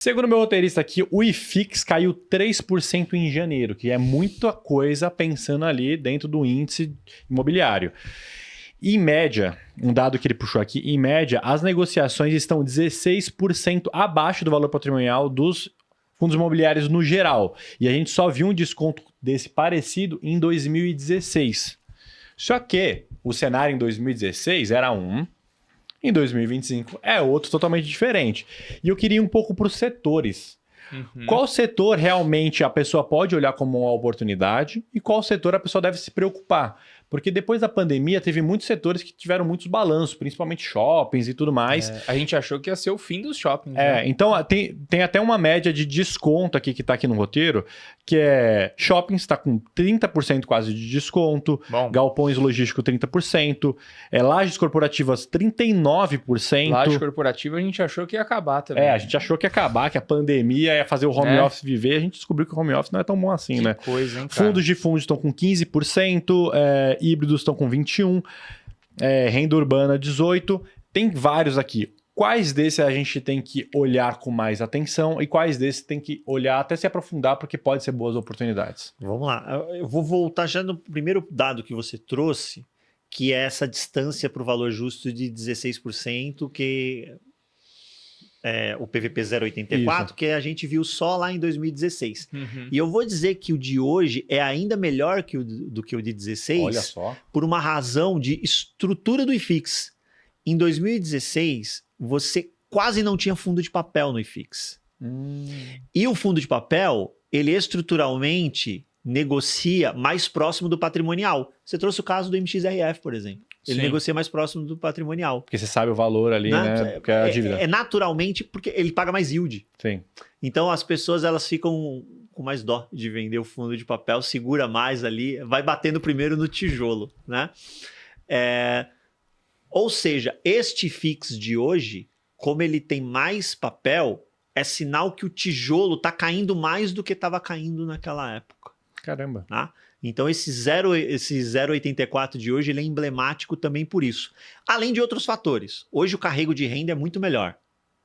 Segundo meu roteirista aqui, o IFIX caiu 3% em janeiro, que é muita coisa pensando ali dentro do índice imobiliário. Em média, um dado que ele puxou aqui, em média, as negociações estão 16% abaixo do valor patrimonial dos fundos imobiliários no geral. E a gente só viu um desconto desse parecido em 2016. Só que o cenário em 2016 era um, em 2025 é outro totalmente diferente. E eu queria ir um pouco para os setores. Qual setor realmente a pessoa pode olhar como uma oportunidade e qual setor a pessoa deve se preocupar? Porque depois da pandemia teve muitos setores que tiveram muitos balanços, principalmente shoppings e tudo mais. A gente achou que ia ser o fim dos shoppings. Né? Então tem até uma média de desconto aqui que está aqui no roteiro, que é shoppings está com 30% quase de desconto, galpões logísticos 30%, lajes corporativas 39%. Laje corporativa a gente achou que ia acabar também. A gente achou que ia acabar, que a pandemia ia fazer o home office viver, a gente descobriu que o home office não é tão bom assim, né? Que coisa, hein, cara? Fundos de fundos estão com 15%, híbridos estão com 21%, renda urbana 18%. Tem vários aqui. Quais desses a gente tem que olhar com mais atenção e quais desses tem que olhar até se aprofundar, porque pode ser boas oportunidades? Vamos lá. Eu vou voltar já no primeiro dado que você trouxe, que é essa distância para o valor justo de 16%, que o PVP 0,84, Isso. que a gente viu só lá em 2016. E eu vou dizer que o de hoje é ainda melhor do que o de 16, Olha só. por uma razão de estrutura do IFIX. Em 2016, você quase não tinha fundo de papel no IFIX. E o fundo de papel, ele estruturalmente negocia mais próximo do patrimonial. Você trouxe o caso do MXRF, por exemplo. Ele negocia mais próximo do patrimonial. Porque você sabe o valor ali, né? Porque é a dívida. Naturalmente, porque ele paga mais yield. Sim. Então, as pessoas elas ficam com mais dó de vender o fundo de papel, segura mais ali, vai batendo primeiro no tijolo, né? Ou seja, este FIX de hoje, como ele tem mais papel, é sinal que o tijolo está caindo mais do que estava caindo naquela época. Caramba. Tá? Então esse 0,84 de hoje ele é emblemático também por isso. Além de outros fatores. Hoje o carrego de renda é muito melhor.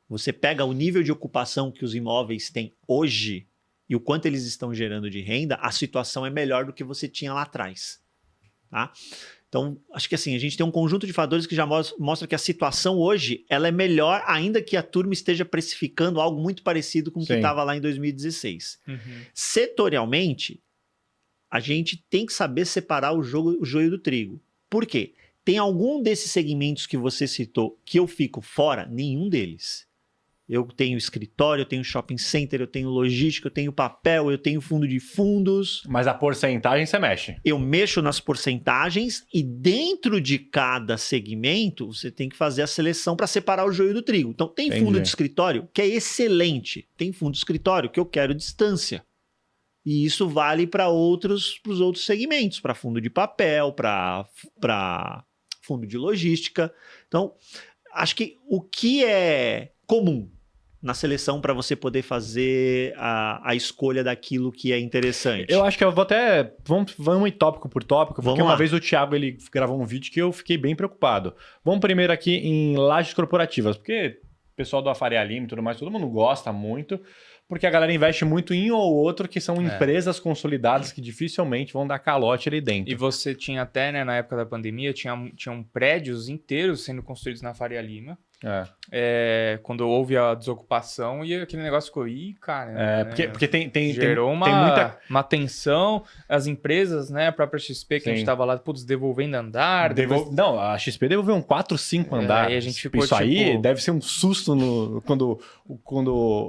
Você pega o nível de ocupação que os imóveis têm hoje e o quanto eles estão gerando de renda, a situação é melhor do que você tinha lá atrás. Tá? Então, acho que assim, a gente tem um conjunto de fatores que já mostra que a situação hoje ela é melhor, ainda que a turma esteja precificando algo muito parecido com o que estava lá em 2016. Setorialmente, a gente tem que saber separar o joio do trigo. Por quê? Tem algum desses segmentos que você citou que eu fico fora? Nenhum deles. Eu tenho escritório, eu tenho shopping center, eu tenho logística, eu tenho papel, eu tenho fundo de fundos. Mas a porcentagem você mexe. Eu mexo nas porcentagens e dentro de cada segmento você tem que fazer a seleção para separar o joio do trigo. Então tem fundo de escritório que é excelente. Tem fundo de escritório que eu quero distância. E isso vale para os outros segmentos, para fundo de papel, para fundo de logística. Então, acho que o que é comum na seleção para você poder fazer a escolha daquilo que é interessante? Eu acho que eu vou até... Vamos ir tópico por tópico, porque Vamos lá. Uma vez o Thiago ele gravou um vídeo que eu fiquei bem preocupado. Vamos primeiro aqui em lajes corporativas, porque o pessoal do Faria Lima e tudo mais, todo mundo gosta muito, porque a galera investe muito em um ou outro que são empresas consolidadas que dificilmente vão dar calote ali dentro. E você tinha até, né, na época da pandemia, tinham prédios inteiros sendo construídos na Faria Lima. Quando houve a desocupação e aquele negócio ficou, cara... Porque gerou tem muita... uma tensão, as empresas, né, a própria XP que a gente estava lá, devolvendo andar... Não, a XP devolveu um 4, 5 andares. E a gente ficou, isso aí deve ser um susto quando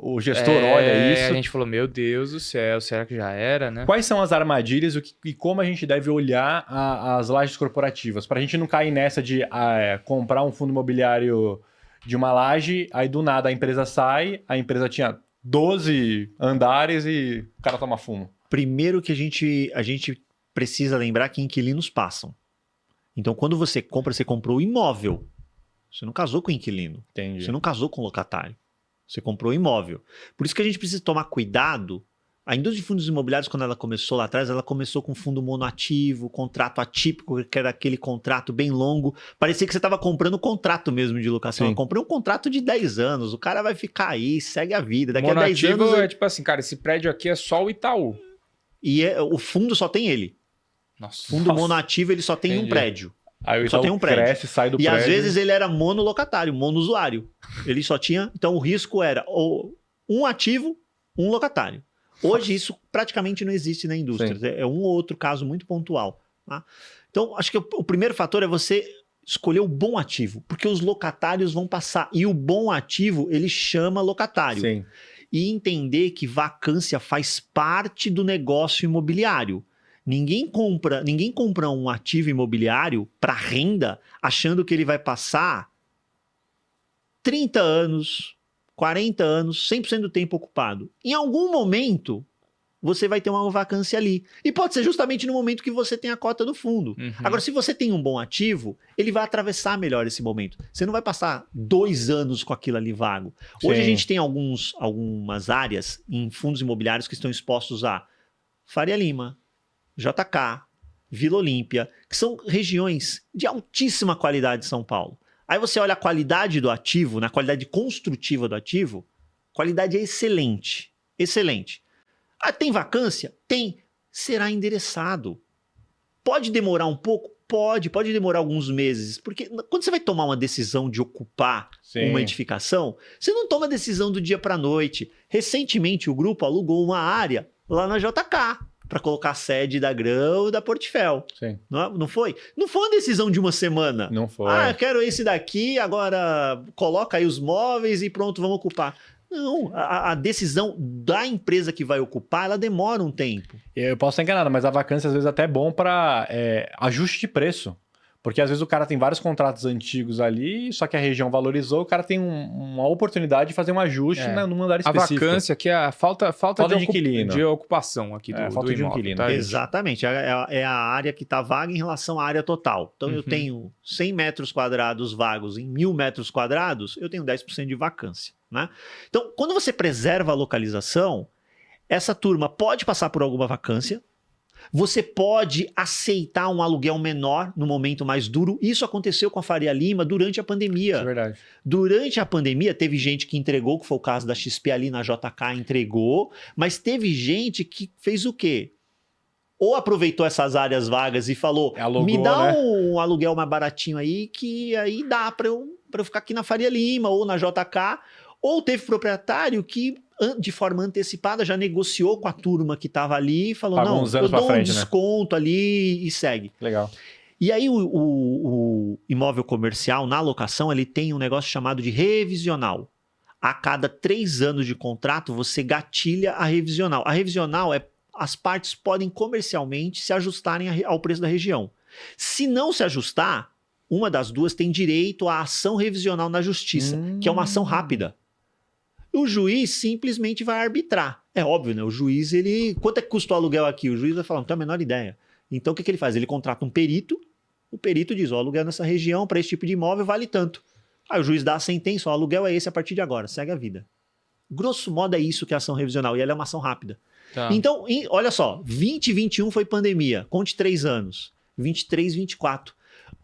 o gestor olha isso. A gente falou, meu Deus do céu, será que já era, né? Quais são as armadilhas e como a gente deve olhar as lajes corporativas? Para a gente não cair nessa de comprar um fundo imobiliário de uma laje, aí do nada a empresa sai, a empresa tinha 12 andares e o cara toma fumo. Primeiro que a gente precisa lembrar que inquilinos passam. Então, quando você compra, você comprou o imóvel. Você não casou com o inquilino. Entendi. Você não casou com o locatário. Você comprou o imóvel. Por isso que a gente precisa tomar cuidado A indústria de fundos imobiliários, quando ela começou lá atrás, ela começou com fundo monoativo, contrato atípico, que era aquele contrato bem longo. Parecia que você estava comprando um contrato mesmo de locação. Eu comprei um contrato de 10 anos, o cara vai ficar aí, segue a vida. Daqui a 10 anos... é tipo assim, cara, esse prédio aqui é só o Itaú. E o fundo só tem ele. Nossa. Fundo monoativo, ele só tem um prédio. Aí o só tem um prédio. Cresce, sai do e prédio. Às vezes ele era monolocatário, monousuário. Ele só tinha... Então o risco era um ativo, um locatário. Hoje isso praticamente não existe na indústria. Sim. É um ou outro caso muito pontual. Tá? Então, acho que o primeiro fator é você escolher o bom ativo, porque os locatários vão passar. E o bom ativo, ele chama locatário. Sim. E entender que vacância faz parte do negócio imobiliário. Ninguém compra um ativo imobiliário para renda achando que ele vai passar 30 anos... 40 anos, 100% do tempo ocupado. Em algum momento, você vai ter uma vacância ali. E pode ser justamente no momento que você tem a cota do fundo. Uhum. Agora, se você tem um bom ativo, ele vai atravessar melhor esse momento. Você não vai passar 2 anos com aquilo ali vago. Hoje a gente tem algumas áreas em fundos imobiliários que estão expostos a Faria Lima, JK, Vila Olímpia, que são regiões de altíssima qualidade de São Paulo. Aí você olha a qualidade do ativo, na qualidade construtiva do ativo, qualidade é excelente. Excelente. Ah, tem vacância? Tem. Será endereçado. Pode demorar um pouco? Pode demorar alguns meses. Porque quando você vai tomar uma decisão de ocupar uma edificação, você não toma decisão do dia para a noite. Recentemente o grupo alugou uma área lá na JK. Para colocar a sede da Grão e da Portifel. Sim. Não foi? Não foi uma decisão de uma semana. Não foi. Ah, eu quero esse daqui, agora coloca aí os móveis e pronto, vamos ocupar. Não, a decisão da empresa que vai ocupar, ela demora um tempo. Eu posso estar enganado, mas a vacância às vezes até é bom para ajuste de preço. Porque às vezes o cara tem vários contratos antigos ali, só que a região valorizou, o cara tem uma oportunidade de fazer um ajuste num andar específico. A vacância que é a falta de inquilino. De ocupação aqui do falta imóvel, de inquilino. Tá? Exatamente, é a área que está vaga em relação à área total. Então eu tenho 100 metros quadrados vagos em 1.000 metros quadrados, eu tenho 10% de vacância. Né? Então, quando você preserva a localização, essa turma pode passar por alguma vacância, você pode aceitar um aluguel menor no momento mais duro. Isso aconteceu com a Faria Lima durante a pandemia. Isso é verdade. Durante a pandemia, teve gente que entregou, que foi o caso da XP ali na JK, entregou. Mas teve gente que fez o quê? Ou aproveitou essas áreas vagas e falou, me dá um aluguel mais baratinho aí, que aí dá para eu ficar aqui na Faria Lima ou na JK. Ou teve proprietário que, de forma antecipada, já negociou com a turma que estava ali e falou, pagou não, eu dou um desconto ali e segue. Legal. E aí o imóvel comercial, na locação, ele tem um negócio chamado de revisional. A cada 3 anos de contrato, você gatilha a revisional. A revisional as partes podem comercialmente se ajustarem ao preço da região. Se não se ajustar, uma das duas tem direito à ação revisional na justiça, que é uma ação rápida. O juiz simplesmente vai arbitrar. É óbvio, né? O juiz, quanto é que custa o aluguel aqui? O juiz vai falar, não tenho a menor ideia. Então, o que ele faz? Ele contrata um perito, o perito diz, o aluguel nessa região, para esse tipo de imóvel, vale tanto. Aí o juiz dá a sentença, o aluguel é esse a partir de agora, segue a vida. Grosso modo é isso que é a ação revisional, e ela é uma ação rápida. Tá. Então, olha só, 2021 foi pandemia, conte 3 anos. 23, 24.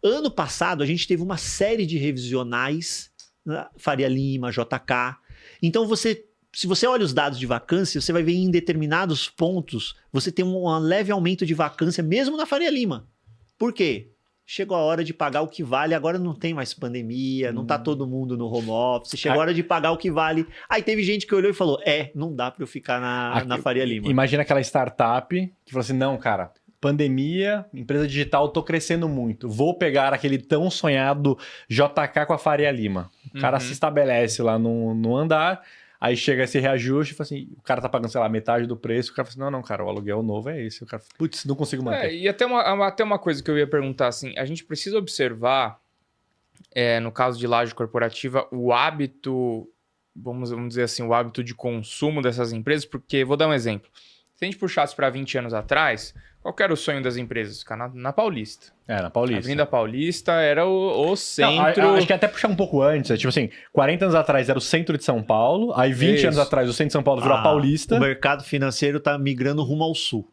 Ano passado, a gente teve uma série de revisionais, né? Faria Lima, JK. Então, se você olha os dados de vacância, você vai ver em determinados pontos, você tem um leve aumento de vacância, mesmo na Faria Lima. Por quê? Chegou a hora de pagar o que vale, agora não tem mais pandemia, não tá todo mundo no home office, chegou a hora de pagar o que vale. Aí teve gente que olhou e falou, não dá para eu ficar na Faria Lima. Imagina aquela startup que falou assim, não, cara, pandemia, empresa digital, tô crescendo muito, vou pegar aquele tão sonhado JK com a Faria Lima. O cara se estabelece lá no andar, aí chega esse reajuste e fala assim, o cara tá pagando, sei lá, metade do preço, o cara fala assim, não, cara, o aluguel novo é esse. O cara fala, putz, não consigo manter. E até uma coisa que eu ia perguntar, assim, a gente precisa observar, no caso de laje corporativa, o hábito, vamos dizer assim, o hábito de consumo dessas empresas, porque, vou dar um exemplo, Se a gente puxasse para 20 anos atrás, qual que era o sonho das empresas? Ficar na Paulista. Na Paulista. A Avenida Paulista era o centro... Não, acho que até puxar um pouco antes. Tipo assim, 40 anos atrás era o centro de São Paulo, aí 20 anos atrás o centro de São Paulo virou a Paulista. O mercado financeiro tá migrando rumo ao sul.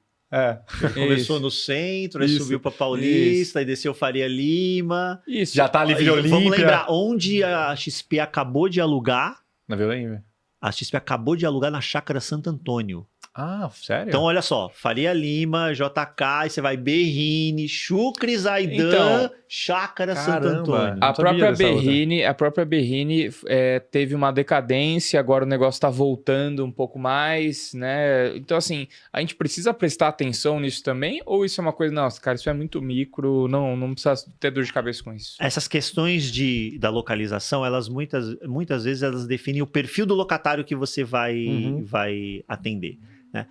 Começou no centro, aí subiu para Paulista, aí desceu Faria Lima. Isso. Já tá ali Vila Olímpia. Vamos lembrar, onde a XP acabou de alugar... Na Vila Olímpia. A XP acabou de alugar na Chácara Santo Antônio. Ah, sério? Então, olha só, Faria Lima, JK, aí você vai Berrini, Chucre Zaidan, Então, Chácara Santo Antônio. A própria Berrini teve uma decadência, agora o negócio está voltando um pouco mais, né? Então, assim, a gente precisa prestar atenção nisso também? Ou isso é uma coisa, nossa, cara, isso é muito micro, não precisa ter dor de cabeça com isso? Essas questões da localização, elas muitas vezes elas definem o perfil do locatário que você vai atender. Né?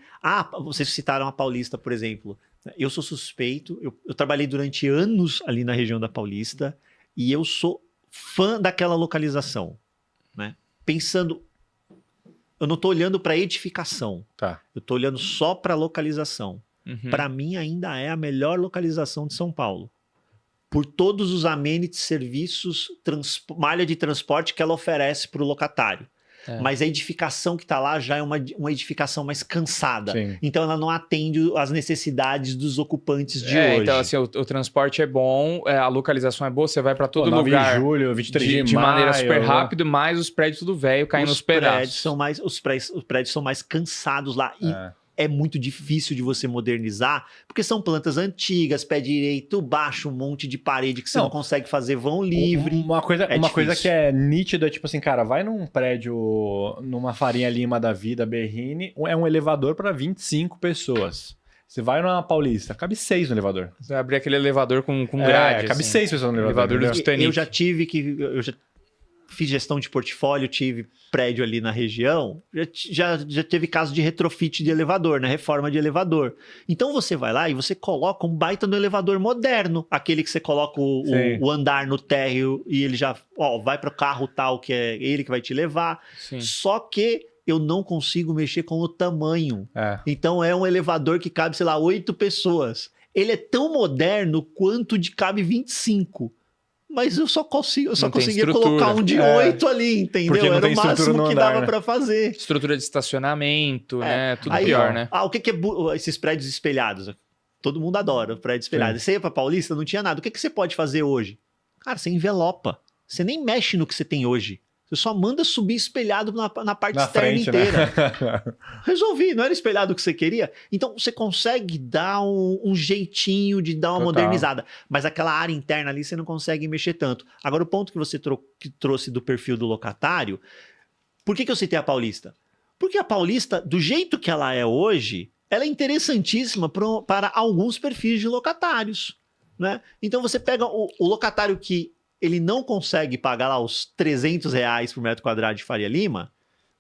Vocês citaram a Paulista, por exemplo. Eu sou suspeito, eu trabalhei durante anos ali na região da Paulista e eu sou fã daquela localização. Né? Pensando, eu não estou olhando para edificação, eu estou olhando só para a localização. Para mim ainda é a melhor localização de São Paulo. Por todos os amenities, serviços, malha de transporte que ela oferece para o locatário. Mas a edificação que está lá já é uma edificação mais cansada. Sim. Então ela não atende às necessidades dos ocupantes de hoje. Então assim, o transporte é bom, a localização é boa, você vai para todo lugar. 9 de julho, 23 de maneira super rápido, mas os prédios tudo velho caindo nos pedaços. Os prédios são mais cansados lá. E é muito difícil de você modernizar, porque são plantas antigas, pé direito, baixo, um monte de parede que você não consegue fazer vão livre. Uma coisa que é nítida é tipo assim, cara, vai num prédio, numa Faria Lima da vida, Berrini, é um elevador para 25 pessoas. Você vai numa Paulista, cabe 6 no elevador. Você vai abrir aquele elevador com grade. Cabe assim. 6 pessoas no elevador. Do Titanic. Eu já fiz gestão de portfólio, tive prédio ali na região, já teve caso de retrofit de elevador, né? Reforma de elevador. Então você vai lá e você coloca um baita no elevador moderno, aquele que você coloca o andar no térreo e ele já vai para o carro tal, que é ele que vai te levar. Sim. Só que eu não consigo mexer com o tamanho. Então é um elevador que cabe, sei lá, 8 pessoas. Ele é tão moderno quanto de cabe 25. Mas eu só conseguia colocar um de 8 ali, entendeu? Era o máximo que dava para fazer. Estrutura de estacionamento, né? Tudo aí, pior, né? O que é esses prédios espelhados? Todo mundo adora o prédio espelhado. Você ia para Paulista, não tinha nada. O que você pode fazer hoje? Cara, você envelopa. Você nem mexe no que você tem hoje. Você só manda subir espelhado na parte externa inteira. Né? Resolvi, não era espelhado o que você queria? Então você consegue dar um jeitinho de dar uma modernizada. Mas aquela área interna ali você não consegue mexer tanto. Agora, o ponto que você trouxe do perfil do locatário, por que eu citei a Paulista? Porque a Paulista, do jeito que ela é hoje, ela é interessantíssima para alguns perfis de locatários. Né? Então você pega o locatário que ele não consegue pagar lá os R$300 por metro quadrado de Faria Lima,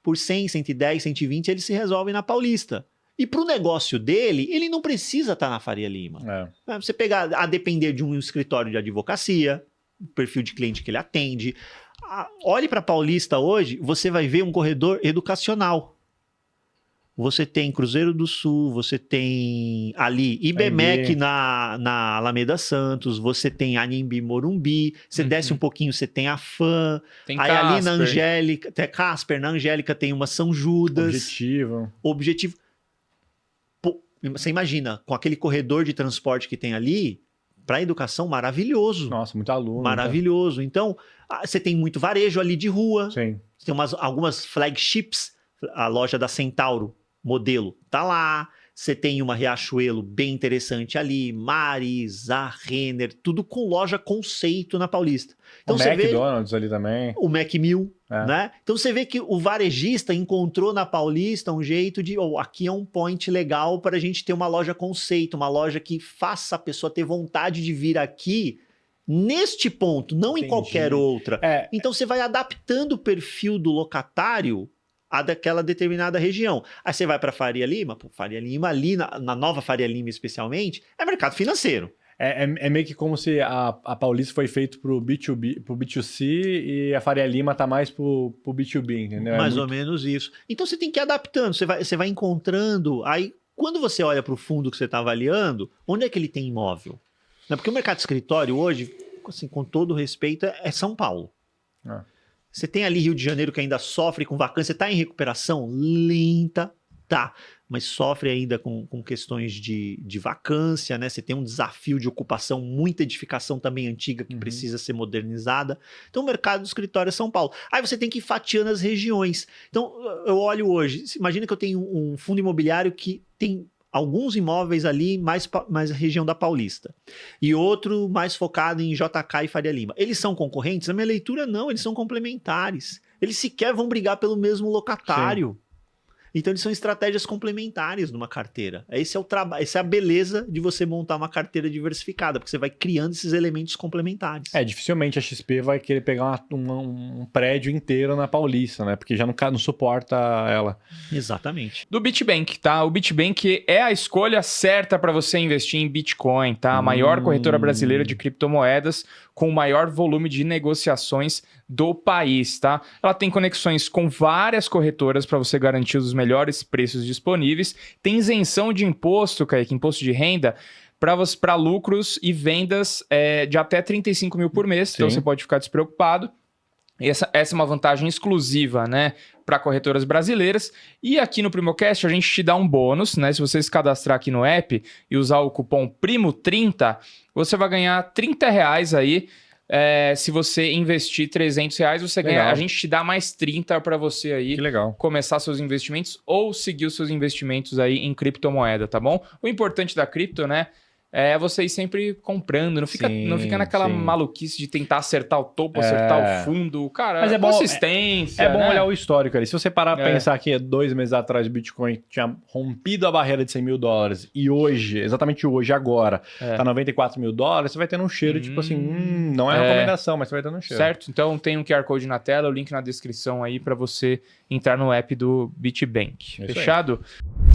por 100, 110, 120, ele se resolve na Paulista. E para o negócio dele, ele não precisa estar na Faria Lima. Você pegar, a depender de um escritório de advocacia, o perfil de cliente que ele atende. Olhe para a Paulista hoje, você vai ver um corredor educacional. Você tem Cruzeiro do Sul, você tem ali IBMEC na Alameda Santos, você tem Anhembi Morumbi, você desce um pouquinho, você tem a FAM, tem aí Casper. Ali na Angélica, até Casper, na Angélica tem uma São Judas. Objetivo. Pô, você imagina, com aquele corredor de transporte que tem ali, para educação, maravilhoso. Nossa, muito aluno. Maravilhoso. Então, você tem muito varejo ali de rua. Sim. Você tem algumas flagships, a loja da Centauro, modelo tá lá, você tem uma Riachuelo bem interessante ali, Marisa, Renner, tudo com loja conceito na Paulista. Então, o McDonald's ali também. O Macmill, né? Então você vê que o varejista encontrou na Paulista um jeito de, aqui é um point legal para a gente ter uma loja conceito, uma loja que faça a pessoa ter vontade de vir aqui neste ponto, não em qualquer outra. Então você vai adaptando o perfil do locatário a daquela determinada região. Aí você vai para Faria Lima, Faria Lima ali, na nova Faria Lima especialmente, é mercado financeiro. É meio que como se a Paulista foi feito pro B2B, pro B2C e a Faria Lima tá mais pro B2B, entendeu? Mais ou menos isso. Então você tem que ir adaptando, você vai encontrando, aí quando você olha para o fundo que você está avaliando, onde é que ele tem imóvel? Não, porque o mercado de escritório hoje, assim, com todo respeito, é São Paulo. Você tem ali Rio de Janeiro que ainda sofre com vacância, está em recuperação lenta, tá, mas sofre ainda com questões de vacância, né? Você tem um desafio de ocupação, muita edificação também antiga que precisa ser modernizada. Então o mercado do escritório é São Paulo. Aí você tem que ir fatiando as regiões. Então eu olho hoje, imagina que eu tenho um fundo imobiliário que tem alguns imóveis ali mais região da Paulista e outro mais focado em JK e Faria Lima. Eles são concorrentes? Na minha leitura, não. Eles são complementares. Eles sequer vão brigar pelo mesmo locatário. Sim. Então, eles são estratégias complementares numa carteira. Esse é o trabalho, essa é a beleza de você montar uma carteira diversificada, porque você vai criando esses elementos complementares. Dificilmente a XP vai querer pegar um prédio inteiro na Paulista, né? Porque já não suporta ela. Exatamente. Do BitBank, tá? O BitBank é a escolha certa para você investir em Bitcoin, tá? A maior corretora brasileira de criptomoedas com o maior volume de negociações do país, tá? Ela tem conexões com várias corretoras para você garantir os melhores preços disponíveis. Tem isenção de imposto, Kaique, imposto de renda, para lucros e vendas de até 35 mil por mês. Sim. Então você pode ficar despreocupado. Essa é uma vantagem exclusiva, né, para corretoras brasileiras. E aqui no Primocast a gente te dá um bônus, né? Se você se cadastrar aqui no app e usar o cupom PRIMO30, você vai ganhar R$30 aí. Se você investir R$300, você ganha. A gente te dá mais 30 para você aí começar seus investimentos ou seguir os seus investimentos aí em criptomoeda, tá bom? O importante da cripto, né? É você ir sempre comprando, não fica naquela maluquice de tentar acertar o topo, acertar o fundo. Cara, mas consistência. É bom olhar o histórico ali. Se você parar pra pensar que 2 meses atrás o Bitcoin tinha rompido a barreira de $100 mil e hoje, exatamente hoje, agora, tá $94 mil, você vai tendo um cheiro tipo assim, não é recomendação, mas você vai tendo um cheiro. Certo? Então tem um QR Code na tela, o link na descrição aí pra você entrar no app do BitBank. Fechado? Aí.